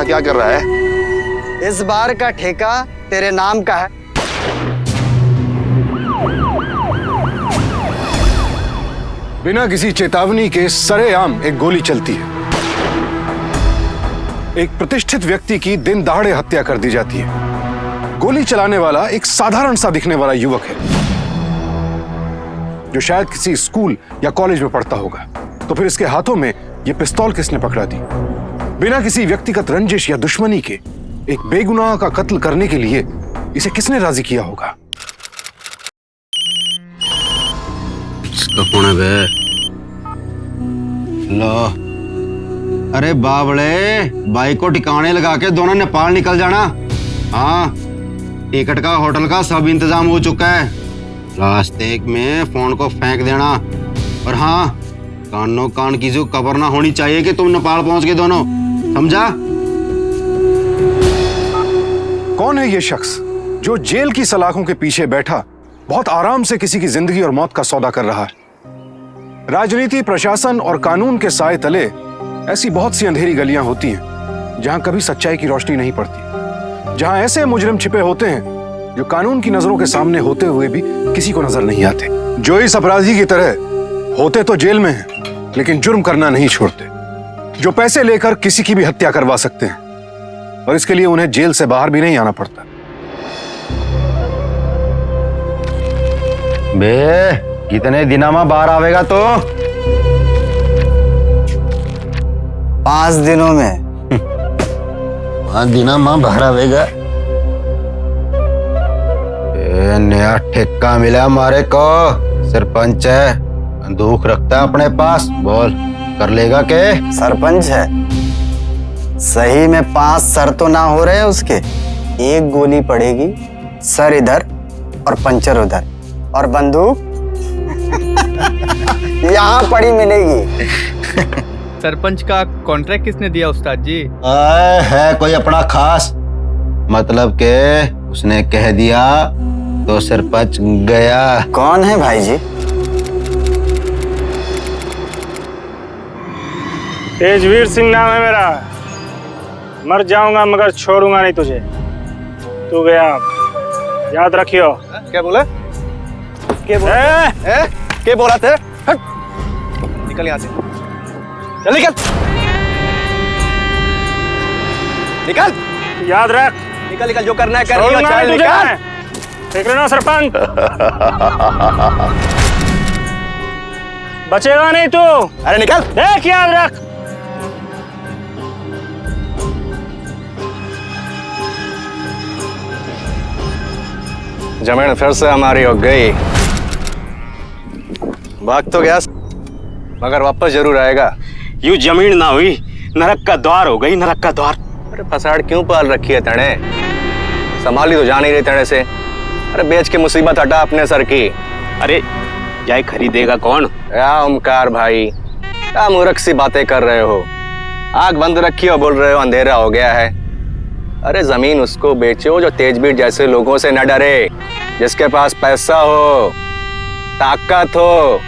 यहाँ क्या कर रहा है? इस बार का ठेका तेरे नाम का है। बिना किसी चेतावनी के सरेआम एक गोली चलती है। एक प्रतिष्ठित व्यक्ति की दिन दहाड़े हत्या कर दी जाती है। गोली चलाने वाला एक साधारण सा दिखने वाला युवक है जो शायद किसी स्कूल या कॉलेज में पढ़ता होगा। तो फिर इसके हाथों में यह पिस्तौल किसने पकड़ा दी? बिना किसी व्यक्तिगत रंजिश या दुश्मनी के एक बेगुनाह का कत्ल करने के लिए इसे किसने राजी किया होगा? कौन है बे? लो, अरे बावड़े, बाइक को ठिकाने लगा के दोनों नेपाल निकल जाना। हाँ, टिकट का, होटल का सब इंतजाम हो चुका है। रास्ते में फोन को फेंक देना। और हाँ, कानों कान की जो खबर ना होनी चाहिए कि तुम नेपाल पहुंच गए दोनों, समझा? कौन है ये शख्स जो जेल की सलाखों के पीछे बैठा बहुत आराम से किसी की जिंदगी और मौत का सौदा कर रहा है? राजनीति, प्रशासन और कानून के साए तले ऐसी बहुत सी अंधेरी गलियां होती हैं जहां कभी सच्चाई की रोशनी नहीं पड़ती, जहां ऐसे मुजरिम छिपे होते हैं जो कानून की नजरों के सामने होते हुए भी किसी को नजर नहीं आते, जो इस अपराधी की तरह होते तो जेल में हैं लेकिन जुर्म करना नहीं छोड़ते, जो पैसे लेकर किसी की भी हत्या करवा सकते हैं और इसके लिए उन्हें जेल से बाहर भी नहीं आना पड़ता। बे, कितने दिना में बाहर आवेगा तो? 5 दिनों में। 5 दिना में बाहर आवेगा? नया ठेका मिला हमारे को, सरपंच है, बंदूक रखता है अपने पास, बोल कर लेगा के? सरपंच है, सही में 5 सर तो ना हो रहे उसके। एक गोली पड़ेगी, सर इधर और पंचर उधर, और बंदूक यहाँ पड़ी मिलेगी। सरपंच का कॉन्ट्रैक्ट किसने दिया उस्ताद जी? है कोई अपना खास, मतलब के उसने कह दिया तो सरपंच गया। कौन है भाई जी? तेजवीर सिंह नाम है मेरा। मर जाऊंगा मगर छोड़ूंगा नहीं तुझे। तू गया, याद रखियो। क्या बोला? क्या बोला थे? हट! निकल यहाँ से। चल निकल। निकल। याद रख। निकल निकल, जो करना है कर लियो। छोड़ूंगा चल नहीं निकल। तुझे। देख लेना सरपंच। बचेगा नहीं तू। अरे निकल। देख, याद रख। जमीन फिर से हमारी हो गई। भाग तो गया मगर वापस जरूर आएगा। यूं जमीन ना हुई, नरक का द्वार हो गई, नरक का द्वार। अरे फसाड़ क्यों पाल रखी है तने? संभाली तो जा नहीं रही तने से। अरे बेच के मुसीबत हटा अपने सर की। अरे जाए खरीदेगा कौन? या ओमकार भाई, क्या मूर्ख सी बातें कर रहे हो? आग बंद रखी और बोल रहे हो अंधेरा हो गया है। अरे जमीन उसको बेचो जो तेजवीर जैसे लोगों से न डरे, जिसके पास पैसा हो, ताकत हो।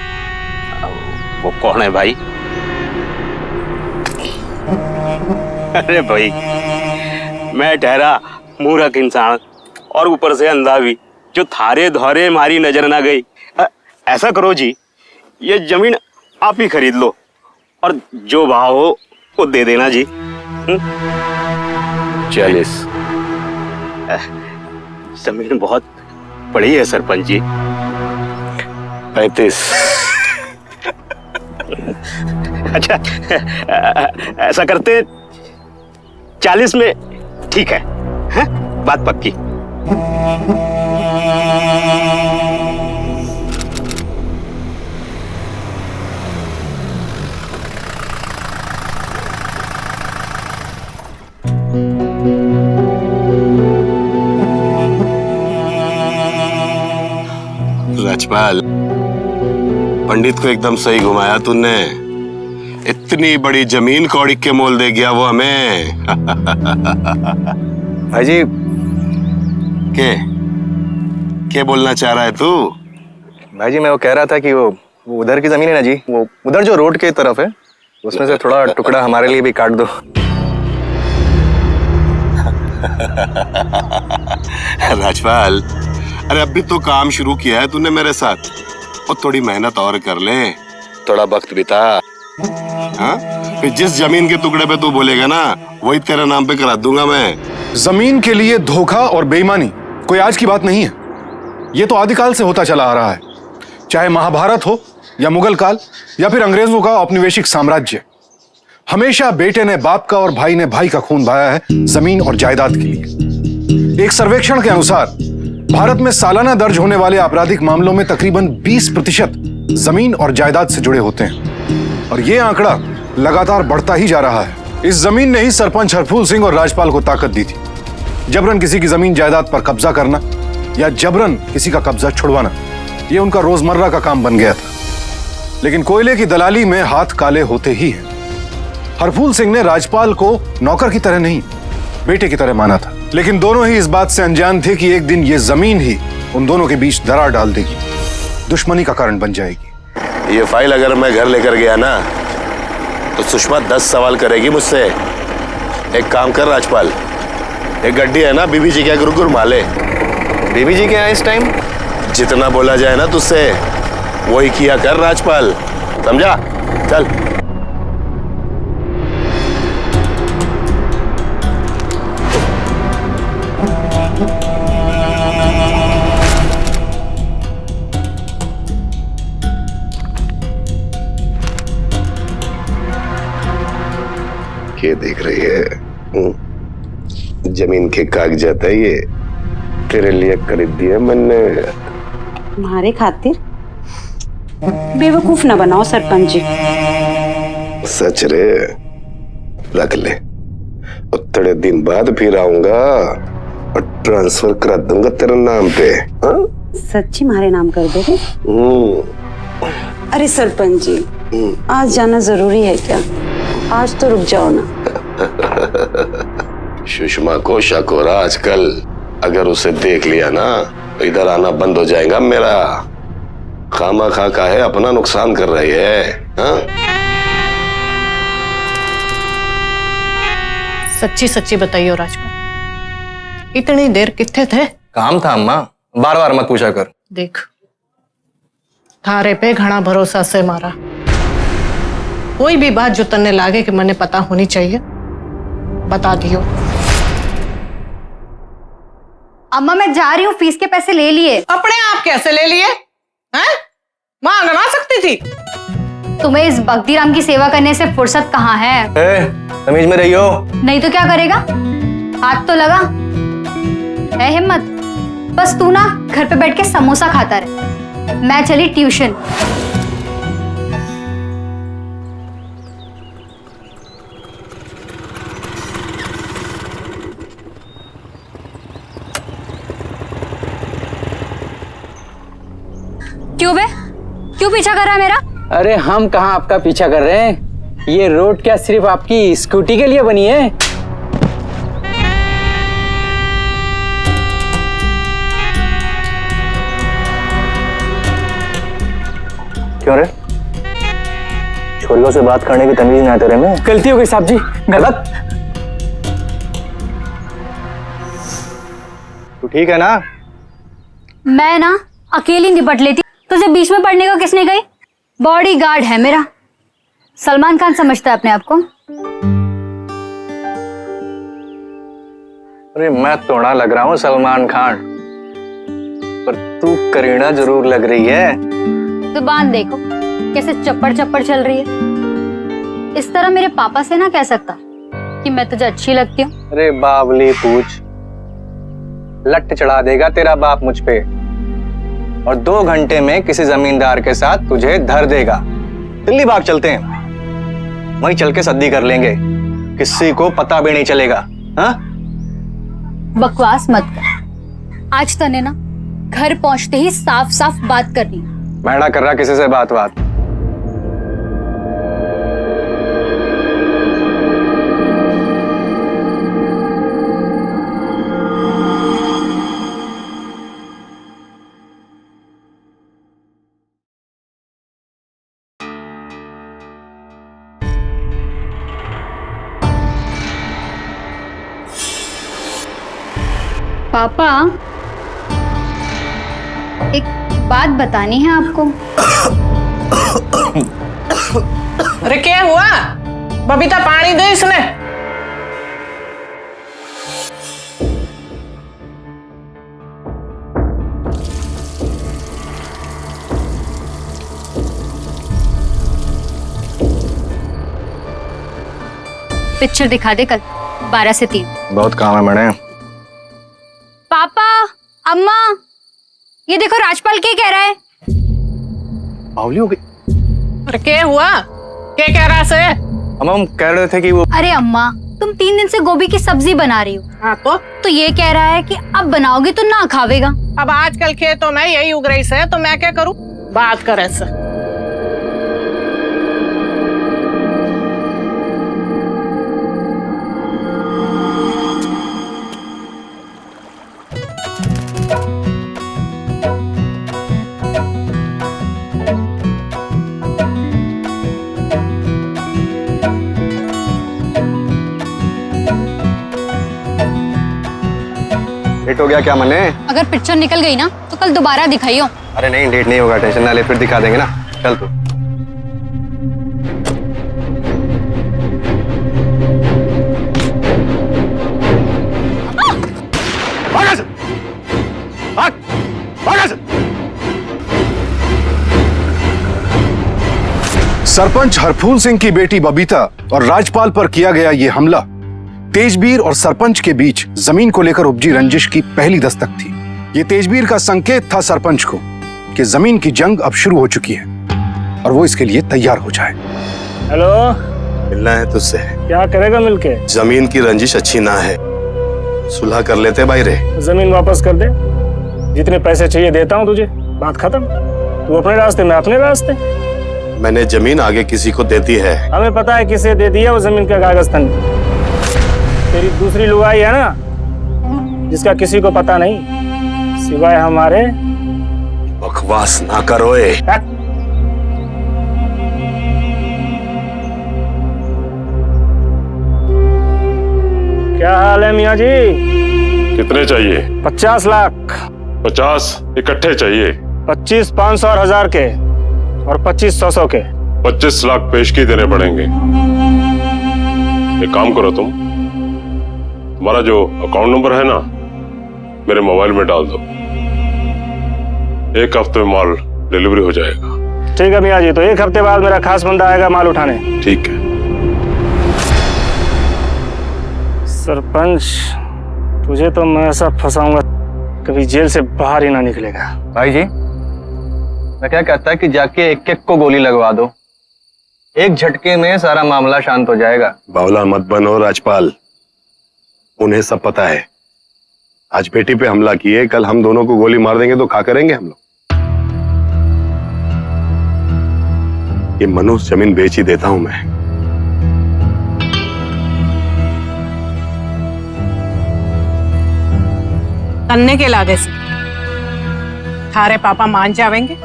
वो कौन है भाई? अरे भाई, मैं ठहरा मूर्ख इंसान और ऊपर से अंधा भी, जो थारे धौरे मारी नजर ना गई। ऐसा करो जी, ये जमीन आप ही खरीद लो और जो भाव हो वो दे देना जी। 40। जमीन बहुत बड़ी है सरपंच जी। 35। अच्छा, ऐसा करते 40 में ठीक है, हैं? बात पक्की। राजपाल, पंडित को एकदम सही घुमाया तूने। इतनी बड़ी जमीन कौड़ी के मोल दे गया वो हमें। भाई जी, क्या बोलना चाह रहा है तू? भाई जी मैं वो कह रहा था कि वो उधर की जमीन है ना जी, वो उधर जो रोड के तरफ है, उसमें से थोड़ा टुकड़ा हमारे लिए भी काट दो। राजपाल, अरे अभी तो काम शुरू किया है तूने मेरे साथ, और थोड़ी मेहनत और कर ले, थोड़ा वक्त बिता। हाँ, फिर जिस जमीन के टुकड़े पे तू बोलेगा ना, वही तेरे नाम पे करा दूंगा मैं। जमीन के लिए धोखा और बेईमानी कोई आज की बात नहीं है। ये तो आदिकाल से होता चला आ रहा है, चाहे महाभारत हो या मुगल काल या फिर अंग्रेजों का औपनिवेशिक साम्राज्य। हमेशा बेटे ने बाप का और भाई ने भाई का खून बहाया है जमीन और जायदाद के लिए। एक सर्वेक्षण के अनुसार भारत में सालाना दर्ज होने वाले आपराधिक मामलों में तकरीबन 20% जमीन और जायदाद से जुड़े होते हैं, और यह आंकड़ा लगातार बढ़ता ही जा रहा है। इस जमीन ने ही सरपंच हरफूल सिंह और राजपाल को ताकत दी थी। जबरन किसी की जमीन जायदाद पर कब्जा करना या जबरन किसी का कब्जा छुड़वाना, यह उनका रोजमर्रा का काम बन गया था। लेकिन कोयले की दलाली में हाथ काले होते ही हैं। हरफूल सिंह ने राजपाल को नौकर की तरह नहीं, बेटे की तरह माना था, लेकिन दोनों ही इस बात से अनजान थे कि एक दिन ये जमीन ही उन दोनों के बीच दरार डाल देगी, दुश्मनी का कारण बन जाएगी। ये फाइल अगर मैं घर लेकर गया ना, तो सुषमा 10 सवाल करेगी मुझसे। एक काम कर राजपाल, एक गड्डी है ना बीबी जी के गुरु माले। बीबी जी क्या है इस टाइम? जितना बोला जाए ना तुझसे, वही किया कर राजपाल, समझा? चल। ये देख रही है, जमीन के कागजात है, ये तेरे लिए खरीद दिए मैंने। तुम्हारे खातिर? बेवकूफ न बनाओ सरपंच जी। सच रे, रख ले, थोड़े दिन बाद फिर आऊंगा और ट्रांसफर करा दूंगा तेरे नाम पे। हाँ? सच्ची हमारे नाम कर दोगे? अरे सरपंच जी, आज जाना जरूरी है क्या? आज तो रुक जाओ ना। सुषमा को शक हो रहा आजकल, अगर उसे देख लिया ना तो इधर आना बंद हो जाएगा मेरा। खामा खा का है, अपना नुकसान कर रही है। हाँ? सच्ची सच्ची बताइयो राजपाल, इतनी देर किथे थे? काम था अम्मा, बार बार मत पूछा कर। देख, थारे पे घना भरोसा से मारा, कोई भी बात जो तन्ने लागे कि मने पता होनी चाहिए बता दियो। अम्मा मैं जा रही हूँ, फीस के पैसे ले लिए। अपने आप कैसे ले लिए हैं? मांग ना सकती थी। तुम्हें इस भक्तिराम की सेवा करने से फुर्सत कहाँ है? तमीज में रहियो। नहीं तो क्या करेगा? हाथ तो लगा है हिम्मत। बस तू ना घर पे बैठ के समोसा खाता रहे, मैं चली ट्यूशन। क्यों बे? क्यों पीछा कर रहा है मेरा? अरे हम कहाँ आपका पीछा कर रहे हैं, ये रोड क्या सिर्फ आपकी स्कूटी के लिए बनी है? क्यों रे? छोरियों से बात करने की तमीज नहीं आते रे में? गलती हो गई साहब जी, गलत। तू ठीक है ना? मैं ना अकेली निपट लेती, तुझे बीच में पढ़ने को किसने गई? बॉडीगार्ड है मेरा। सलमान खान समझता है अपने आप को? अरे मैं तोड़ा लग रहा हूँ सलमान खान, पर तू करीना जरूर लग रही है। जुबान देखो कैसे चप्पड़ चप्पड़ चल रही है। इस तरह मेरे पापा से ना कह सकता कि मैं तुझे अच्छी लगती हूँ। अरे बावली पूछ, लट चढ़ा देगा तेरा बाप मुझ पे, और 2 घंटे में किसी जमींदार के साथ तुझे धर देगा। दिल्ली भाग चलते हैं, वहीं चल के सद्दी कर लेंगे, किसी को पता भी नहीं चलेगा। हाँ? बकवास मत कर। आज तने ना घर पहुंचते ही साफ साफ बात करनी। मैं ना कर रहा किसी से बात। पापा, एक बात बतानी है आपको। अरे क्या हुआ? बबीता पानी दे इसने। पिक्चर दिखा दे कल 12 से 3। बहुत काम है मैंने। पापा, अम्मा, ये देखो राजपाल क्या कह रहा है। बावली हो गई। अरे क्या हुआ? क्या कह रहा है? हम कह रहे थे कि वो अरे अम्मा, तुम 3 दिन से गोभी की सब्जी बना रही हो। हाँ तो ये कह रहा है कि अब बनाओगे तो ना खावेगा। अब आजकल खेतों में यही उग रही है तो मैं क्या करूं? बात करे से। लेट हो गया क्या मने? अगर पिक्चर निकल गई ना तो कल दोबारा दिखाइयो। अरे नहीं, लेट नहीं होगा, टेंशन ना ले, फिर दिखा देंगे ना। चल तू। सरपंच हरफूल सिंह की बेटी बबीता और राजपाल पर किया गया ये हमला तेजबीर और सरपंच के बीच जमीन को लेकर उपजी रंजिश की पहली दस्तक थी। ये तेजबीर का संकेत था सरपंच को कि जमीन की जंग अब शुरू हो चुकी है और वो इसके लिए तैयार हो जाए। हेलो, मिलना है तुझसे। क्या करेगा मिलके? जमीन की रंजिश अच्छी ना है, सुलह कर लेते भाई रे। जमीन वापस कर दे, जितने पैसे चाहिए देता हूँ तुझे, बात खत्म। तू अपने रास्ते, मैं अपने रास्ते। मैंने जमीन आगे किसी को देती है। हमें पता है किसे दे दिया वो जमीन का कागज तन। तेरी दूसरी लुगाई है ना, जिसका किसी को पता नहीं सिवाय हमारे। बकवास ना करो। क्या हाल है मियाँ जी? कितने चाहिए? 50 लाख। 50 इकट्ठे चाहिए? 25 500 और 1000 के और 25 100 के। 25 लाख पेशगी देने पड़ेंगे। एक काम करो, तुम्हारा जो अकाउंट नंबर है ना, मेरे मोबाइल में डाल दो। 1 हफ्ते में माल डिलीवरी हो जाएगा। ठीक है मियाँ जी, तो 1 हफ्ते बाद मेरा खास बंदा आएगा माल उठाने। ठीक है। सरपंच, तुझे तो मैं ऐसा फंसाऊंगा कभी जेल से बाहर ही ना निकलेगा। भाई जी, मैं क्या कहता है कि जाके एक को गोली लगवा दो, एक झटके में सारा मामला शांत हो जाएगा। बावला मत बनो राजपाल, उन्हें सब पता है। आज बेटी पे हमला किए, कल हम दोनों को गोली मार देंगे तो क्या करेंगे हम लोग? ये मनुष्य जमीन बेच ही देता हूं मैं। करने के लागे से थारे पापा मान जावेंगे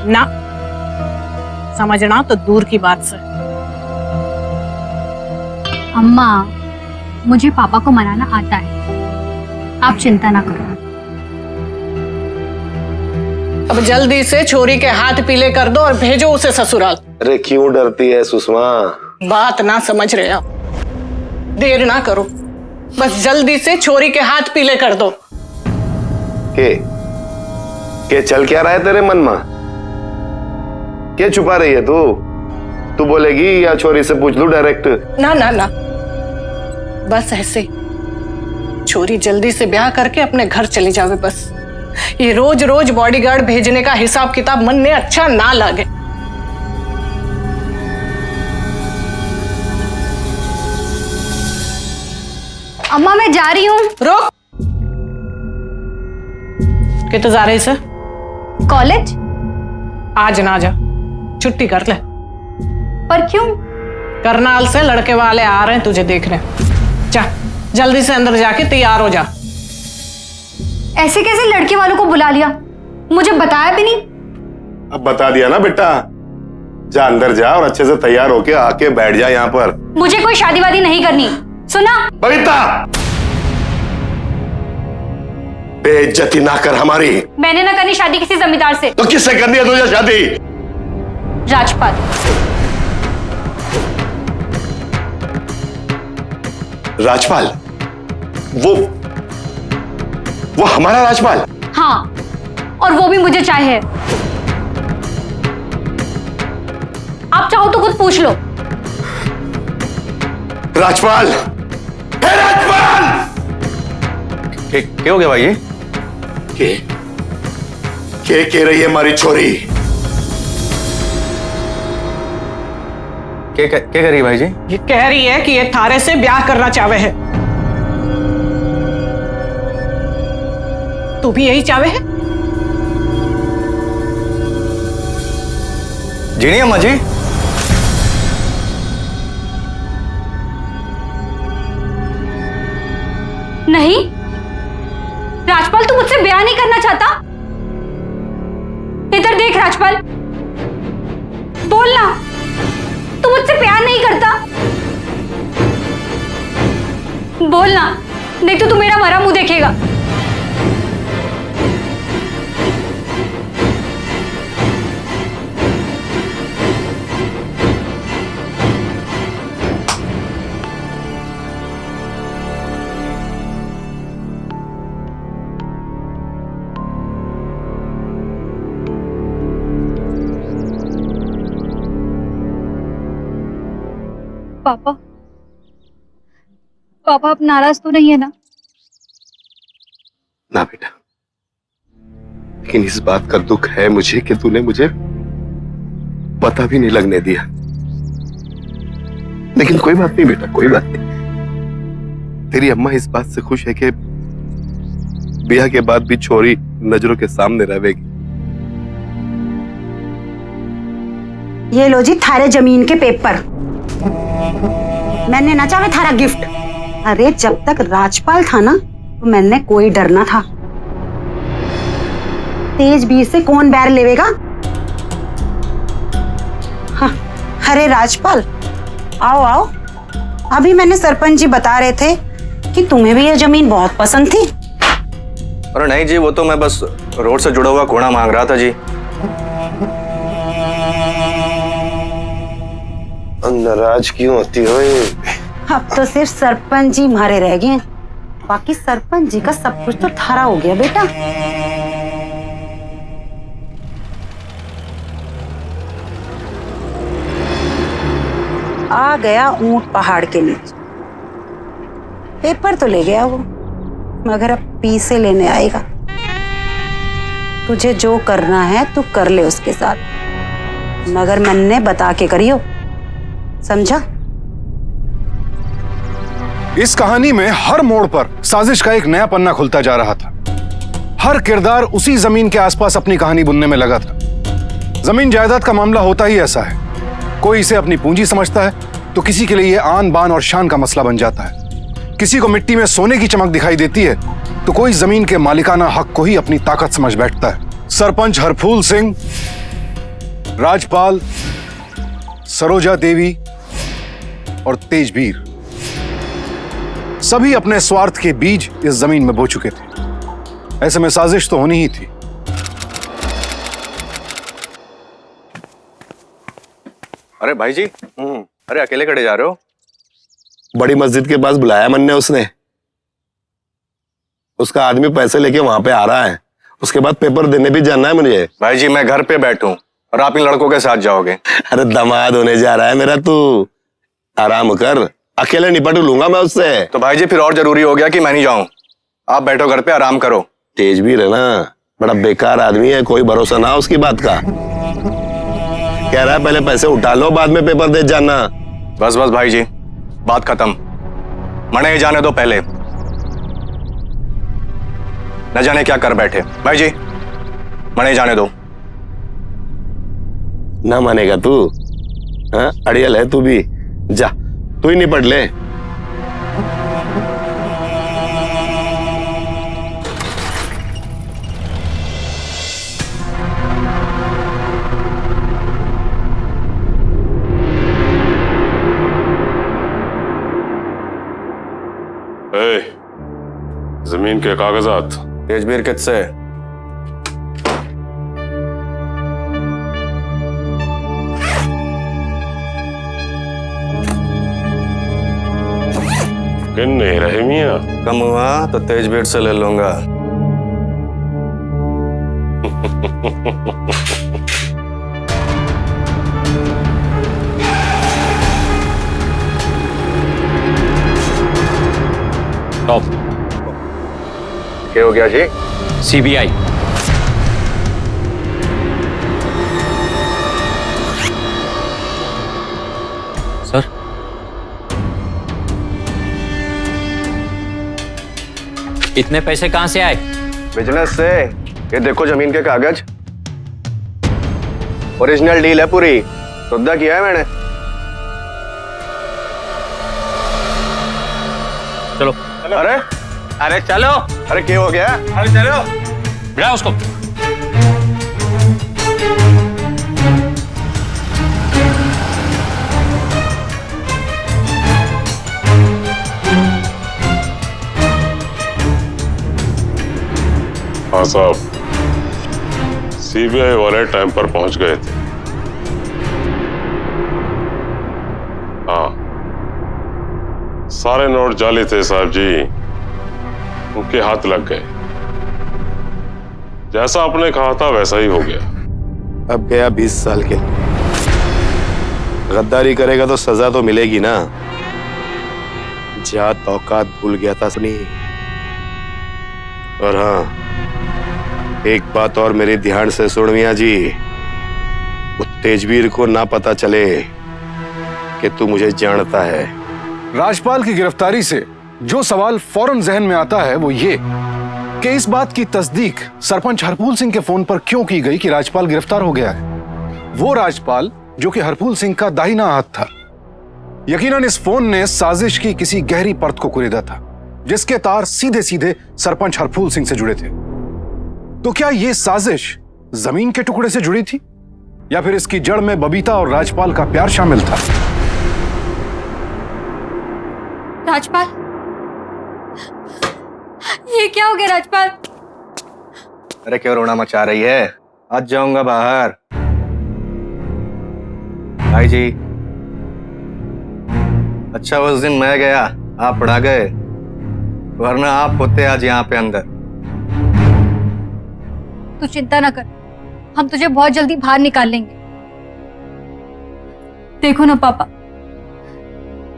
ना? समझना तो दूर की बात से। अम्मा, मुझे पापा को मनाना आता है, आप चिंता ना करो। अब जल्दी से छोरी के हाथ पीले कर दो और भेजो उसे ससुराल। अरे क्यों डरती है सुषमा? बात ना समझ रहे आप, देर ना करो, बस जल्दी से छोरी के हाथ पीले कर दो। के चल क्या रहा है तेरे मन में? क्या छुपा रही है तू बोलेगी या छोरी से पूछ लूं डायरेक्ट? ना ना ना, बस ऐसे छोरी जल्दी से ब्याह करके अपने घर चली जावे बस। ये रोज रोज बॉडीगार्ड भेजने का हिसाब किताब मन में अच्छा ना लगे। अम्मा मैं जा रही हूँ। रुक, कितने जा रही से? कॉलेज? आज ना जा, छुट्टी कर ले। पर क्यों? करनाल से लड़के वाले आ रहे हैं तुझे देखने। जा जल्दी से अंदर जाके तैयार हो जा। ऐसे कैसे लड़के वालों को बुला लिया, मुझे बताया भी नहीं। अब बता दिया ना बेटा, जा अंदर जा और अच्छे से तैयार होके आके बैठ जा यहाँ पर। मुझे कोई शादी वादी नहीं करनी, सुना? बबीता, बेइज्जती ना कर हमारी। मैंने ना करनी शादी किसी जमींदार से। तो किससे करनी है तुझे शादी? राजपाल। राजपाल? वो हमारा राजपाल? हाँ, और वो भी मुझे चाहे। आप चाहो तो खुद पूछ लो। राजपाल, हे राजपाल! क्या हो गया भाई जी? के कह रही है हमारी छोरी? क्या कर रही है भाई जी? ये कह रही है कि ये थारे से ब्याह करना चाहे है। तू भी यही चाहे है? जी नहीं अम्मा जी। नहीं, राजपाल तू मुझसे ब्याह नहीं करना चाहता? इधर देख राजपाल, बोलना, तू मुझसे प्यार नहीं करता? बोलना, नहीं तो तू मेरा मरा मुंह देखेगा। पापा, पापा आप नाराज तो नहीं है ना? ना बेटा, लेकिन इस बात का दुख है मुझे कि तूने मुझे पता भी नहीं लगने दिया। लेकिन कोई बात नहीं बेटा, कोई बात नहीं। तेरी अम्मा इस बात से खुश है कि ब्याह के बाद भी छोरी नजरों के सामने रहेगी। ये लो जी थारे जमीन के पेपर। मैंने ना चाहे थारा गिफ्ट। अरे जब तक राजपाल था ना तो मैंने कोई डर ना था। तेज बीर से कौन बैर लेवेगा? हाँ, अरे राजपाल आओ आओ। अभी मैंने सरपंच जी बता रहे थे कि तुम्हें भी ये जमीन बहुत पसंद थी। अरे नहीं जी, वो तो मैं बस रोड से जुड़ा हुआ कोना मांग रहा था जी। नाराज क्यों होती हो? अब तो सिर्फ सरपंच जी मारे रह गए, बाकी सरपंच जी का सब कुछ तो थारा हो गया बेटा। आ गया ऊंट पहाड़ के नीचे। पेपर तो ले गया वो, मगर अब पीसे लेने आएगा। तुझे जो करना है तू कर ले उसके साथ, मगर मन्ने बता के करियो, समझा? इस कहानी में हर मोड़ पर साजिश का एक नया पन्ना खुलता जा रहा था। हर किरदार उसी जमीन के आसपास अपनी कहानी बुनने में लगा था। जमीन जायदाद का मामला होता ही ऐसा है। कोई इसे अपनी पूंजी समझता है तो किसी के लिए यह आन बान और शान का मसला बन जाता है। किसी को मिट्टी में सोने की चमक दिखाई देती है तो कोई जमीन के मालिकाना हक को ही अपनी ताकत समझ बैठता है। सरपंच हरफूल सिंह, राजपाल, सरोजा देवी और तेजबीर सभी अपने स्वार्थ के बीज इस जमीन में बो चुके थे। ऐसे में साजिश तो होनी ही थी। अरे भाई जी, अरे अकेले खड़े जा रहे हो? बड़ी मस्जिद के पास बुलाया मन ने उसने। उसका आदमी पैसे लेके वहां पे आ रहा है। उसके बाद पेपर देने भी जाना है मुझे। भाई जी मैं घर पे बैठूं और आप इन लड़कों के साथ जाओगे? अरे दामाद होने जा रहा है मेरा, तू आराम कर, अकेले निपट लूंगा मैं उससे। तो भाई जी फिर और जरूरी हो गया कि मैं नहीं जाऊं। आप बैठो घर पे, आराम करो। तेजबीर है ना, बड़ा बेकार आदमी है, कोई भरोसा ना उसकी बात का। कह रहा है पहले पैसे उठा लो बाद में पेपर दे जाना। बस बस भाई जी, बात खत्म। मने ही जाने दो पहले, न जाने क्या कर बैठे। भाई जी मने ही जाने दो। ना मानेगा तू? हाँ, अड़ियल है तू भी। जा तू ही निपट ले। जमीन के कागजात तेजबीर किससे? किन नहीं रहे मियाँ? कम हुआ तो तेजबीर से ले लूंगा। क्या हो गया जी? सीबीआई। सर, इतने पैसे कहां से आए? बिजनेस से। ये देखो जमीन के कागज, ओरिजिनल डील है पूरी, सौदा किया है मैंने। चलो। अरे अरे चलो। अरे क्या हो गया? अरे चलो, बुला उसको। हाँ साहब, सीबीआई वाले टाइम पर पहुंच गए थे। हाँ, सारे नोट जाली थे साहब जी, उनके हाथ लग गए। जैसा आपने कहा था वैसा ही हो गया। अब गया 20 साल के लिए। गद्दारी करेगा तो सजा तो मिलेगी ना। जात औकात भूल गया था सुनी। और हाँ, एक बात और मेरे ध्यान से सुन मियां जी, वो तेजवीर को ना पता चले कि तू मुझे जानता है। राजपाल की गिरफ्तारी से जो सवाल फौरन जहन में आता है वो ये कि इस बात की तस्दीक सरपंच हरफूल सिंह के फोन पर क्यों की गई कि राजपाल गिरफ्तार हो गया है। वो राजपाल जो कि हरफूल सिंह का दाहिना हाथ था। यकीनन इस फोन ने साजिश की किसी गहरी परत को कुरेदा था, जिसके तार सीधे सीधे सरपंच हरफूल सिंह से जुड़े थे। तो क्या यह साजिश जमीन के टुकड़े से जुड़ी थी, या फिर इसकी जड़ में बबीता और राजपाल का प्यार शामिल था? राजपाल, ये क्या हो गया राजपाल? अरे क्यों रोना मचा रही है? आज जाऊंगा बाहर। भाई जी, अच्छा उस दिन मैं गया, आप पढ़ा गए, वरना आप होते आज यहाँ पे अंदर। तू चिंता ना कर, हम तुझे बहुत जल्दी बाहर निकाल लेंगे। देखो ना पापा,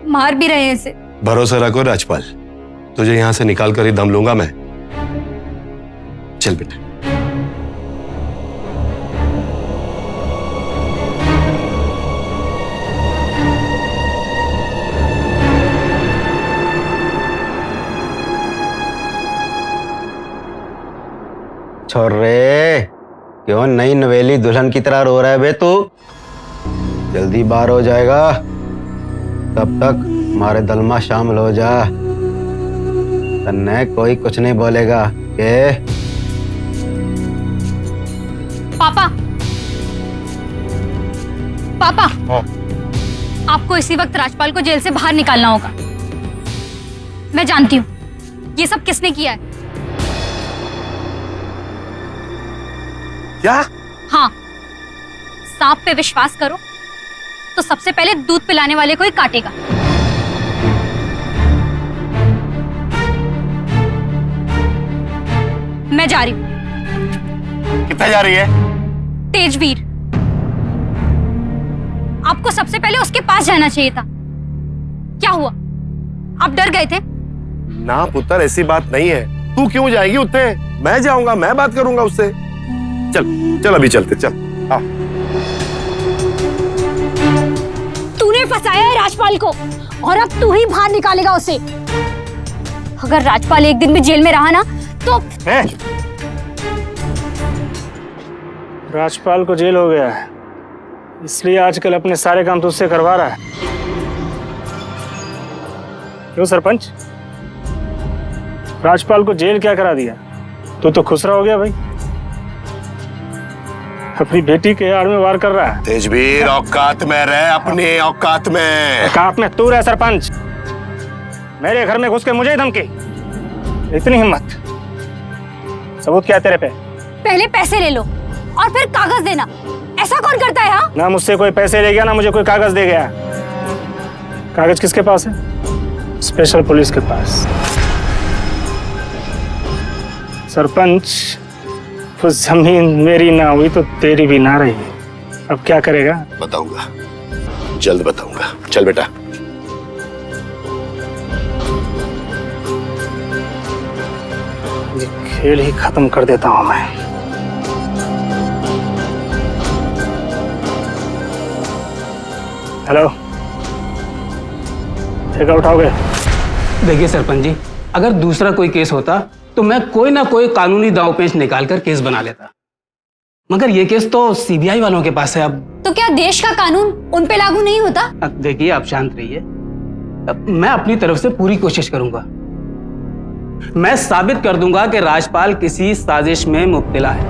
मार भी रहे हैं इसे। भरोसा रखो राजपाल, तुझे यहां से निकाल कर ही दम लूंगा मैं। चल बेटा। छोरे, क्यों नई नवेली दुल्हन की तरह रो रहा है बे तू? जल्दी बाहर हो जाएगा, तब तक हमारे दलमा शामिल हो जा। तन्ने कोई कुछ नहीं बोलेगा के? पापा, पापा, आपको इसी वक्त राजपाल को जेल से बाहर निकालना होगा। मैं जानती हूँ ये सब किसने किया है। क्या? हाँ, सांप पे विश्वास करो तो सबसे पहले दूध पिलाने वाले को ही काटेगा। मैं जा रही हूँ। कितना जा रही है? तेजवीर, आपको सबसे पहले उसके पास जाना चाहिए था। क्या हुआ, आप डर गए थे? ना पुत्र, ऐसी बात नहीं है। तू क्यों जाएगी उत्ते? मैं जाऊंगा, मैं बात करूंगा उससे। चल चल, अभी चलते, चल आओ। तूने फंसाया है राजपाल को, और अब तू ही बाहर निकालेगा उसे। अगर राजपाल एक दिन भी जेल में रहा ना तो राजपाल को जेल हो गया है, इसलिए आजकल अपने सारे काम तुझसे करवा रहा है। क्यों सरपंच, राजपाल को जेल क्या करा दिया? तू तो खुश रहा हो गया भाई, अपनी बेटी के आड़ में वार कर रहा है। तेजवीर, औकात में रह, अपने औकात में। औकात में तू रह सरपंच। मेरे घर में घुस के मुझे धमकी, इतनी हिम्मत? सबूत क्या है तेरे पे? पहले पैसे ले लो और फिर कागज देना। ऐसा कौन करता है? हाँ, ना मुझसे कोई पैसे ले गया ना मुझे कोई कागज दे गया। कागज किसके पास है? स्पेशल पुलिस के पास। सरपंच, वो जमीन मेरी ना हुई तो तेरी भी ना रही। अब क्या करेगा? बताऊंगा, जल्द बताऊंगा। चल बेटा। ये खेल ही खत्म कर देता हूं मैं। हेलो, ठेका उठाओगे? देखिए सरपंच जी, अगर दूसरा कोई केस होता तो मैं कोई ना कोई कानूनी दांव पेंच निकाल कर केस बना लेता, मगर ये केस तो सीबीआई वालों के पास है। अब तो क्या देश का कानून उन पे लागू नहीं होता? अब देखिए, आप शांत रहिए। मैं अपनी तरफ से पूरी कोशिश करूंगा। मैं साबित कर दूंगा कि राजपाल किसी साजिश में मुब्तला है।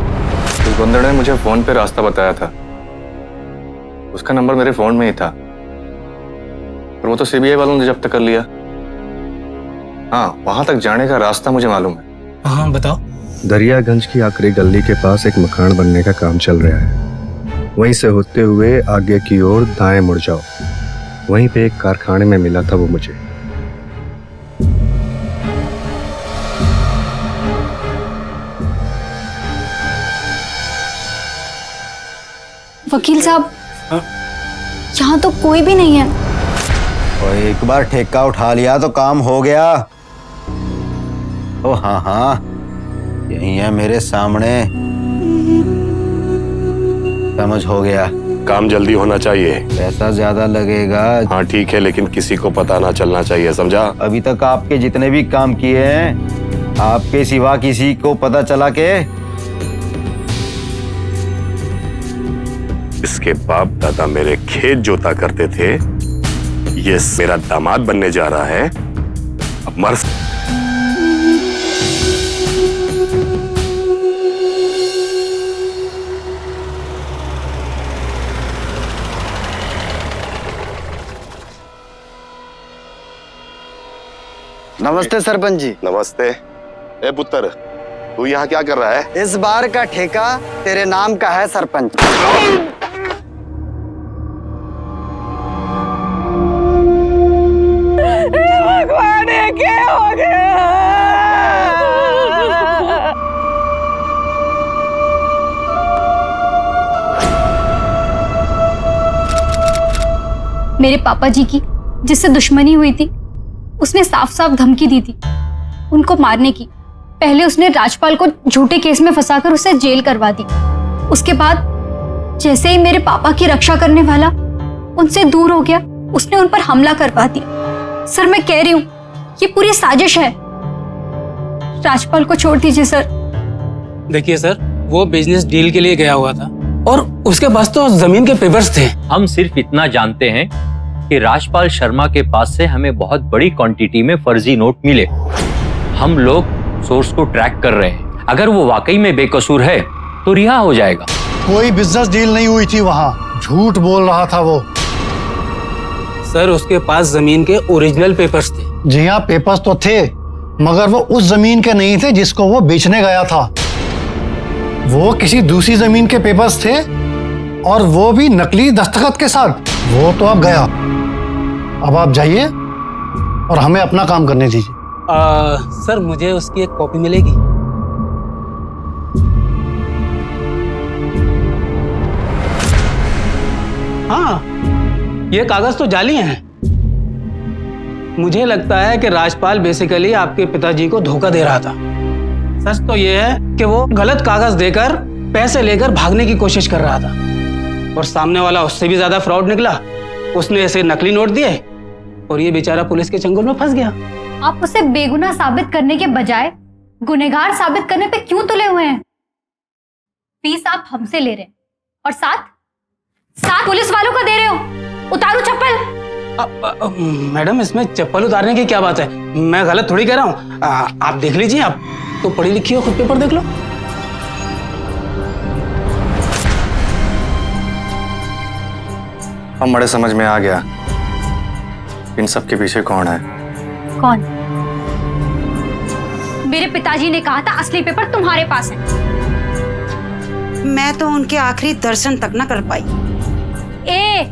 उस बंदर ने मुझे फोन पे रास्ता बताया था, उसका नंबर मेरे फोन में ही था, पर वो तो सीबीआई वालों ने जब्त कर लिया। हाँ, वहां तक जाने का रास्ता मुझे मालूम है। हाँ बताओ। दरियागंज की आखिरी गली के पास एक मकान बनने का काम चल रहा है। वहीं से होते हुए आगे की ओर दाएं मुड़ जाओ, वहीं पे एक कारखाने में मिला था वो मुझे। वकील साहब, यहाँ तो कोई भी नहीं है। और एक बार ठेका उठा लिया तो काम हो गया। ओ हाँ हाँ, यही है मेरे सामने। समझ हो गया। काम जल्दी होना चाहिए। पैसा ज्यादा लगेगा। हाँ ठीक है, लेकिन किसी को पता ना चलना चाहिए, समझा? अभी तक आपके जितने भी काम किए हैं, आपके सिवा किसी को पता चला के? इसके बाप दादा मेरे खेत जोता करते थे, ये मेरा दामाद बनने जा रहा है। अब मर। नमस्ते सरपंच जी। नमस्ते। ए पुत्र, तू यहाँ क्या कर रहा है? इस बार का ठेका तेरे नाम का है सरपंच। भगवान, क्या हो गया? मेरे पापा जी की जिससे दुश्मनी हुई थी, उसने साफ साफ धमकी दी थी उनको मारने की। पहले उसने राजपाल को झूठे केस में फंसाकर उसे जेल करवा दी। उसके बाद जैसे ही मेरे पापा की रक्षा करने वाला उनसे दूर हो गया, उसने उन पर हमला करवा दिया। सर, मैं कह रही हूँ ये पूरी साजिश है। राजपाल को छोड़ दीजिए सर। देखिए सर, वो बिजनेस डील के लिए गया हुआ था और उसके पास तो जमीन के पेपर्स थे। हम सिर्फ इतना जानते हैं कि राजपाल शर्मा के पास से हमें बहुत बड़ी क्वांटिटी में फर्जी नोट मिले। हम लोग सोर्स को ट्रैक कर रहे हैं। अगर वो वाकई में बेकसूर है तो रिहा हो जाएगा। कोई बिजनेस डील नहीं हुई थी वहाँ, झूठ बोल रहा था वो। सर, उसके पास जमीन के ओरिजिनल पेपर्स थे। जी हाँ, पेपर्स तो थे, मगर वो उस जमीन के नहीं थे जिसको वो बेचने गया था। वो किसी दूसरी जमीन के पेपर्स थे, और वो भी नकली दस्तखत के साथ। वो तो अब गया। अब आप जाइए और हमें अपना काम करने दीजिए। सर, मुझे उसकी एक कॉपी मिलेगी? हाँ, ये कागज तो जाली हैं। मुझे लगता है कि राजपाल बेसिकली आपके पिताजी को धोखा दे रहा था। सच तो ये है कि वो गलत कागज देकर पैसे लेकर भागने की कोशिश कर रहा था, और सामने वाला उससे भी ज्यादा फ्रॉड निकला। उसने ऐसे नकली नोट दिए और ये बेचारा पुलिस के चंगुल में फंस गया। आप उसे बेगुनाह साबित करने के बजाय गुनहगार साबित करने पे क्यों तुले हुए हैं? फीस आप हमसे ले रहे हैं और साथ पुलिस वालों को दे रहे हो। उतारो चप्पल। मैडम, इसमें चप्पल उतारने की क्या बात है? मैं गलत थोड़ी कह रहा हूँ। आप देख लीजिए, आप तो पढ़ी लिखी हो, खुद पेपर देख लो। अब बड़े समझ में आ गया इन सब के पीछे कौन है। कौन? मेरे पिताजी ने कहा था असली पेपर तुम्हारे पास है। मैं तो उनके आखिरी दर्शन तक न कर पाई। ए,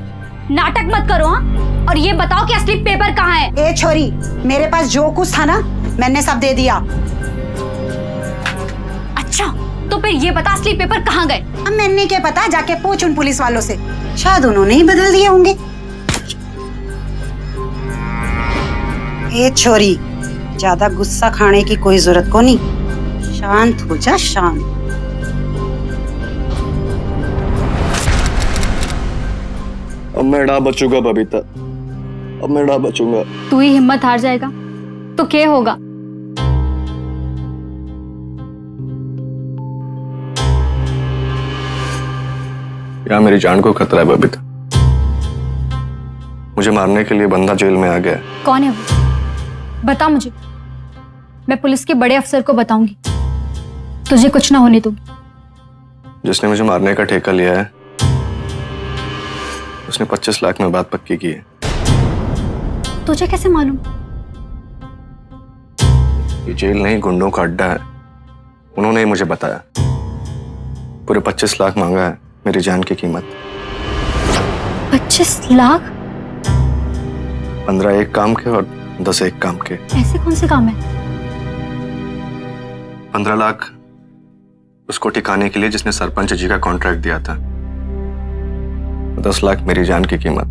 नाटक मत करो हाँ, और ये बताओ कि असली पेपर कहाँ है। ए छोरी, मेरे पास जो कुछ था ना मैंने सब दे दिया। अच्छा, तो फिर ये बता असली पेपर कहाँ गए? अब मैंने क्या पता, जाके पूछ उन पुलिस वालों से, शायद उन्होंने ही बदल दिए होंगे। ए छोरी, ज्यादा गुस्सा खाने की कोई जरूरत को नहीं, शांत हो जा, शांत। अब मैं डा बचूंगा बबीता, अब मैं डा बचूंगा। तू ही हिम्मत हार जाएगा तो क्या होगा? या मेरी जान को खतरा है बबीता। मुझे मारने के लिए बंदा जेल में आ गया है। कौन है वो? बता मुझे, मैं पुलिस के बड़े अफसर को बताऊंगी, तुझे कुछ ना होने दूंगी। जिसने मुझे मारने का ठेका लिया है उसने 25 लाख में बात पक्की की है। तुझे कैसे मालूम? ये जेल नहीं, गुंडों का अड्डा है, उन्होंने ही मुझे बताया। पूरे 25 लाख मांगा है मेरी जान की कीमत। 25 लाख? 15 एक काम के और 10 एक काम के। ऐसे कौन से काम है? 15 लाख उसको ठिकाने के लिए जिसने सरपंच जी का कॉन्ट्रैक्ट दिया था। 10 लाख मेरी जान की कीमत,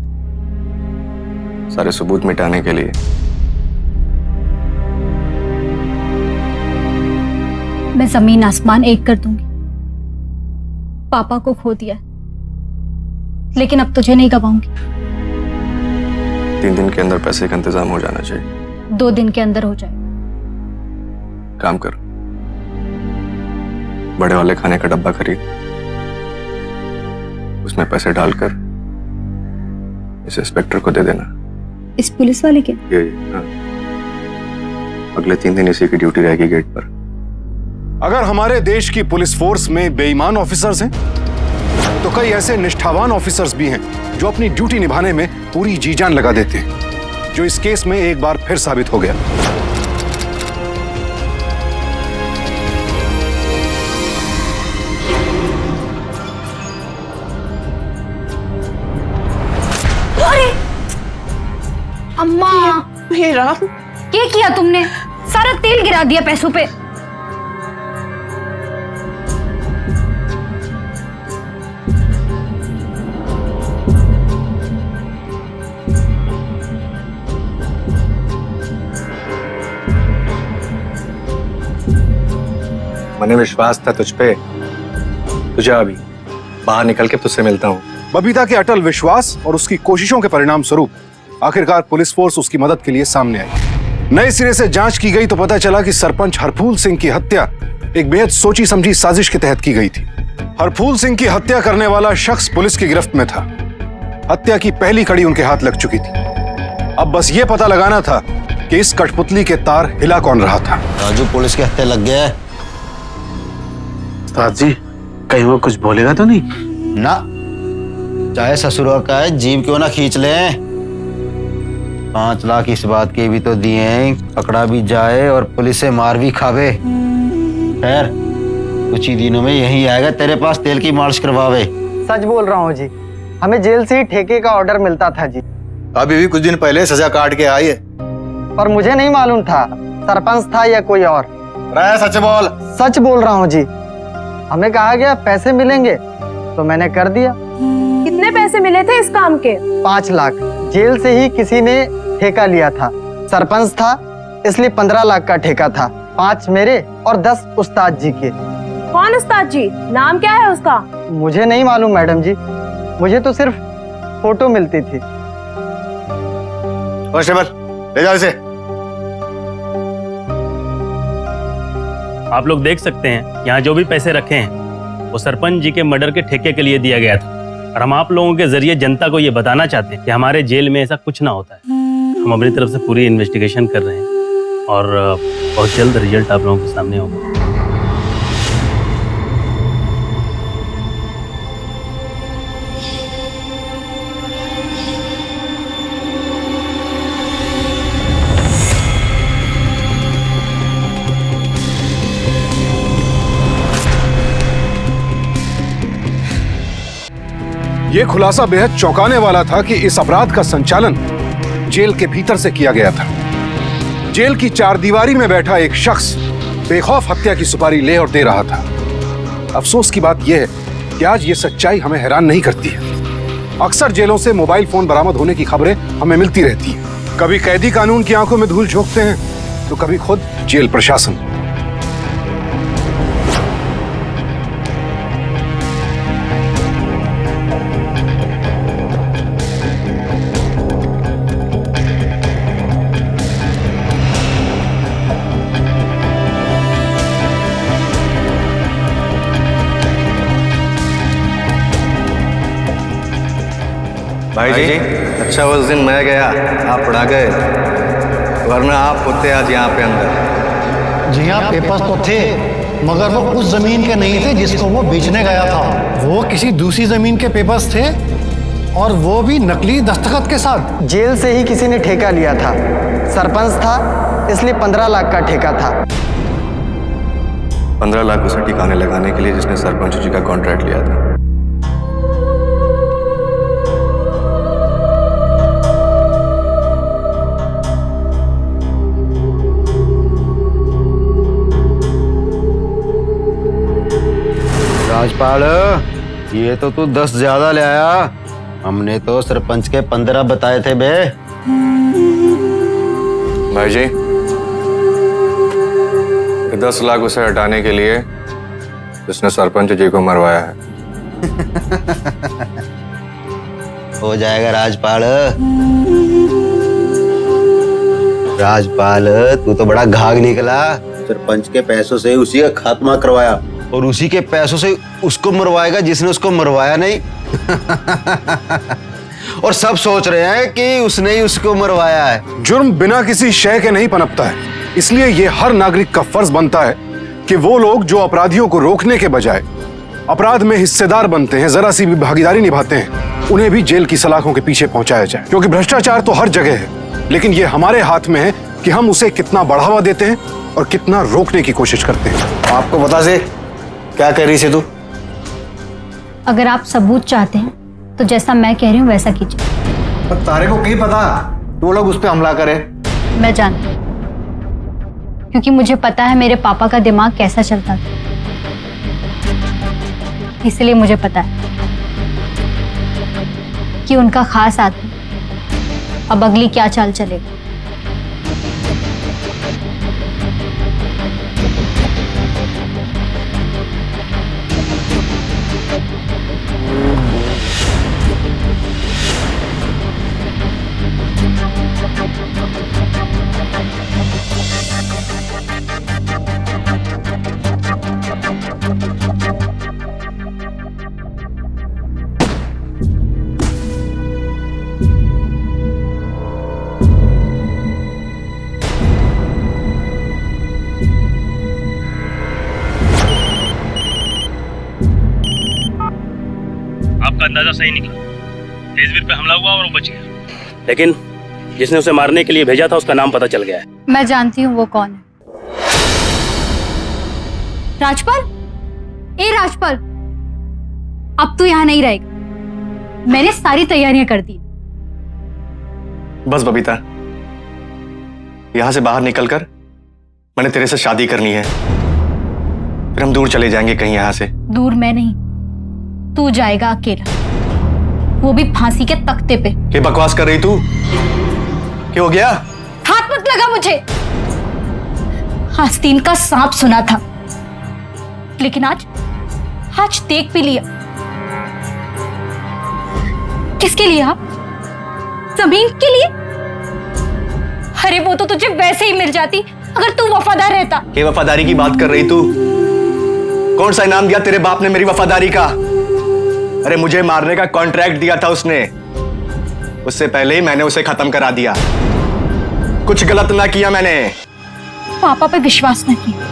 सारे सबूत मिटाने के लिए। मैं जमीन आसमान एक कर दूंगी। पापा को खो दिया, लेकिन अब तुझे नहीं गवाऊंगी। 3 दिन के अंदर पैसे का इंतजाम हो जाना चाहिए। 2 दिन के अंदर हो जाए। काम कर, बड़े वाले खाने का डब्बा खरीद, उसमें पैसे डालकर इस इंस्पेक्टर को दे देना। इस पुलिस वाले के? ये हाँ। अगले 3 दिन इसी की ड्यूटी रहेगी गेट पर। अगर हमारे देश की पुलिस फोर्स में बेईमान ऑफिसर्स हैं, तो कई ऐसे निष्ठावान ऑफिसर्स भी हैं जो अपनी ड्यूटी निभाने में पूरी जी जान लगा देते हैं, जो इस केस में एक बार फिर साबित हो गया। अम्मा, ये किया तुमने? सारा तेल गिरा दिया पैसों पे। मैंने विश्वास था तुझ पे। तुझे अभी बाहर निकल के तुझसे मिलता हूँ। बबीता के अटल विश्वास और उसकी कोशिशों के परिणाम स्वरूप आखिरकार पुलिस फोर्स उसकी मदद के लिए सामने आई। नए सिरे से जांच की गई तो पता चला कि सरपंच हरफूल सिंह की हत्या एक बेहद सोची समझी साजिश के तहत की गई थी। हरफूल सिंह की हत्या करने वाला शख्स पुलिस की गिरफ्त में था। हत्या की पहली कड़ी उनके हाथ लग चुकी थी। अब बस ये पता लगाना था कि इस कठपुतली के तार हिला कौन रहा था। राजू पुलिस के हत्या लग गया है। उस्ताद जी, कहीं वो कुछ बोलेगा तो नहीं ना? चाहे ससुरा का है, जीव क्यों ना खींच ले। 5 लाख इस बात के भी तो दिए हैं, पकड़ा भी जाए और पुलिस से मार भी खावे। खैर कुछ ही दिनों में यही आएगा तेरे पास तेल की मालिश करवावे। सच बोल रहा हूँ जी, हमें जेल से ही ठेके का ऑर्डर मिलता था जी। अभी भी कुछ दिन पहले सजा काट के आई है। पर मुझे नहीं मालूम था सरपंच था या कोई और। सच बोल। सच बोल रहा हूँ जी, हमें कहा गया पैसे मिलेंगे तो मैंने कर दिया। कितने पैसे मिले थे इस काम के? 5 लाख। जेल से ही किसी ने ठेका लिया था, सरपंच था इसलिए 15 लाख का ठेका था। 5 मेरे और 10 उस्ताद जी के। कौन उस्ताद जी? नाम क्या है उसका? मुझे नहीं मालूम मैडम जी, मुझे तो सिर्फ फोटो मिलती थी। कांस्टेबल ले जाओ इसे। आप लोग देख सकते हैं यहाँ जो भी पैसे रखे हैं वो सरपंच जी के मर्डर के ठेके के लिए दिया गया था, और हम आप लोगों के जरिए जनता को ये बताना चाहते हैं कि हमारे जेल में ऐसा कुछ ना होता है। हम अपनी तरफ से पूरी इन्वेस्टिगेशन कर रहे हैं और बहुत जल्द रिजल्ट आप लोगों के सामने होगा। यह खुलासा बेहद चौंकाने वाला था कि इस अपराध का संचालन जेल के भीतर से किया गया था। जेल की चारदीवारी में बैठा एक शख्स बेखौफ हत्या की सुपारी ले और दे रहा था। अफसोस की बात यह है कि आज ये सच्चाई हमें हैरान नहीं करती है। अक्सर जेलों से मोबाइल फोन बरामद होने की खबरें हमें मिलती रहती हैं। कभी कैदी कानून की आंखों में धूल झोंकते हैं, तो कभी खुद जेल प्रशासन। भाई जी, अच्छा उस दिन मैं गया, आप पढ़ा गए, वरना आप होते आज यहाँ पे अंदर। जी हाँ, पेपर्स तो थे, मगर वो उस जमीन के नहीं थे जिसको वो बेचने गया था। वो किसी दूसरी जमीन के पेपर्स थे, और वो भी नकली दस्तखत के साथ। जेल से ही किसी ने ठेका लिया था, सरपंच था, इसलिए 15 लाख का ठेका था। 15 लाख उसे ठिकाने लगाने के लिए जिसने सरपंच जी का कॉन्ट्रैक्ट लिया था। राजपाल, ये तो तू 10 ज्यादा ले आया। हमने तो सरपंच के 15 बताए थे बे। भाई जी, 10 लाख उसे हटाने के लिए जिसने सरपंच जी को मरवाया है। हो जाएगा राजपाल। राजपाल, तू तो बड़ा घाघ निकला। सरपंच के पैसों से उसी का खात्मा करवाया, और उसी के पैसों से उसको मरवाएगा जिसने उसको मरवाया नहीं। और सब सोच रहे हैं कि उसने ही उसको मरवाया है। जुर्म बिना किसी शय के नहीं पनपता है, इसलिए ये हर नागरिक का फर्ज बनता है कि वो लोग जो अपराधियों को रोकने के बजाय अपराध में हिस्सेदार बनते हैं, जरा सी भी भागीदारी निभाते हैं, उन्हें भी जेल की सलाखों के पीछे पहुंचाया जाए। क्योंकि भ्रष्टाचार तो हर जगह है, लेकिन ये हमारे हाथ में है कि हम उसे कितना बढ़ावा देते हैं और कितना रोकने की कोशिश करते हैं। आपको बता से क्या कह रही थी तू? अगर आप सबूत चाहते हैं तो जैसा मैं कह रही हूँ वैसा कीजिए। पर तारे को कहीं पता वो लोग उस पर हमला करे? मैं जानती हूँ, क्योंकि मुझे पता है मेरे पापा का दिमाग कैसा चलता था, इसलिए मुझे पता है कि उनका खास आदमी अब अगली क्या चाल चलेगा। आपका अंदाजा सही निकला। तेजवीर पे हमला हुआ और वो बच गया, लेकिन जिसने उसे मारने के लिए भेजा था उसका नाम पता चल गया है। मैं जानती हूँ वो कौन है। राजपाल, ए राजपाल, अब तू यहाँ नहीं रहेगा। मैंने सारी तैयारियां कर दी। बस बबीता, यहां से बाहर निकलकर मैंने तेरे से शादी करनी है, फिर हम दूर चले जाएंगे कहीं यहां से। दूर मैं नहीं, तू जाएगा अकेला, वो भी फांसी के तख्ते पे। क्या बकवास कर रही तू? क्या हो गया? हाथ मत लगा मुझे। आस्तीन का सांप सुना था, लेकिन आज देख भी लिया। किसके लिए? आप जमीन के लिए? अरे वो तो तुझे वैसे ही मिल जाती अगर तू वफादार रहता। क्या वफादारी की बात कर रही तू? कौन सा इनाम दिया तेरे बाप ने मेरी वफादारी का? अरे मुझे मारने का कॉन्ट्रैक्ट दिया था उसने, उससे पहले ही मैंने उसे खत्म करा दिया। कुछ गलत ना किया मैंने। पापा पे विश्वास ना किया,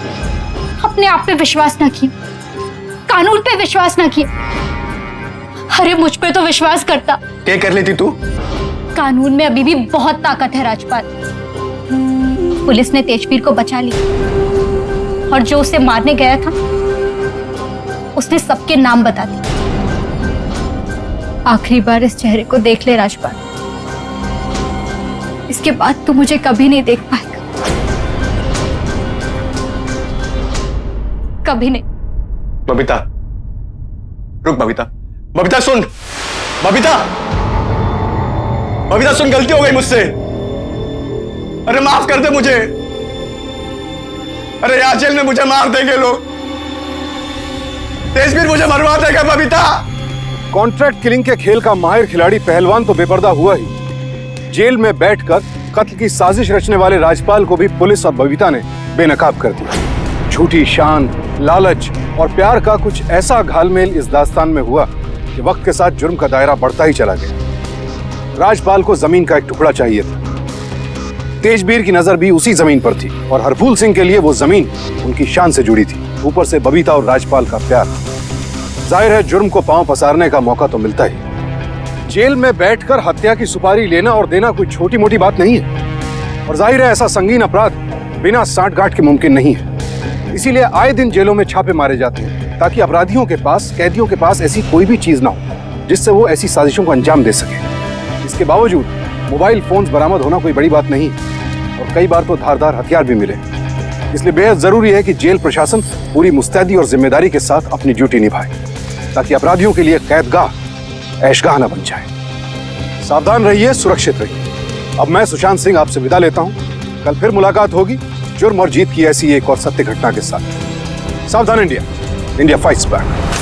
अपने आप पे विश्वास ना किया, कानून पे विश्वास ना किया। अरे मुझ पे तो विश्वास करता। क्या कर लेती तू? कानून में अभी भी बहुत ताकत है राजपाल। पुलिस ने तेजवीर को बचा लिया, और जो उसे मारने गया था उसने सबके नाम बता दिए। आखिरी बार इस चेहरे को देख ले राजपाल। इसके बाद तू मुझे कभी नहीं देख पाएगा, कभी नहीं। बबीता, रुक बबीता, बबीता सुन, बबीता, बबीता सुन, गलती हो गई मुझसे। अरे माफ कर दे मुझे। अरे यार जेल में मुझे मार देंगे लोग, तेजवीर मुझे मरवा देगा बबीता। कॉन्ट्रैक्ट किलिंग के खेल का माहिर खिलाड़ी पहलवान तो बेपर्दा हुआ ही, जेल में बैठकर कत्ल की साजिश रचने वाले राजपाल को भी पुलिस और बबीता ने बेनकाब कर दिया। झूठी शान, लालच और प्यार का कुछ ऐसा घालमेल इस दास्तान में हुआ कि वक्त के साथ जुर्म का दायरा बढ़ता ही चला गया। राजपाल को जमीन का एक टुकड़ा चाहिए था। तेजबीर की नजर भी उसी जमीन पर थी और हरफूल सिंह के लिए वो जमीन उनकी शान से जुड़ी थी। ऊपर से बबीता और राजपाल का प्यार। जाहिर है जुर्म को पांव पसारने का मौका तो मिलता ही। जेल में बैठकर हत्या की सुपारी लेना और देना कोई छोटी मोटी बात नहीं है और जाहिर है ऐसा संगीन अपराध बिना सांठगांठ के मुमकिन नहीं है। इसीलिए आए दिन जेलों में छापे मारे जाते हैं ताकि अपराधियों के पास, कैदियों के पास ऐसी कोई भी चीज ना हो जिससे वो ऐसी साजिशों को अंजाम दे सके। इसके बावजूद मोबाइल फोन्स बरामद होना कोई बड़ी बात नहीं और कई बार तो धारदार हथियार भी मिले। इसलिए बेहद जरूरी है कि जेल प्रशासन पूरी मुस्तैदी और जिम्मेदारी के साथ अपनी ड्यूटी निभाए ताकि अपराधियों के लिए कैदगाह ऐशगाह न बन जाए। सावधान रहिए, सुरक्षित रहिए। अब मैं सुशांत सिंह आपसे विदा लेता हूं। कल फिर मुलाकात होगी जुर्म और जीत की ऐसी एक और सत्य घटना के साथ। सावधान इंडिया, इंडिया फाइट्स बैक।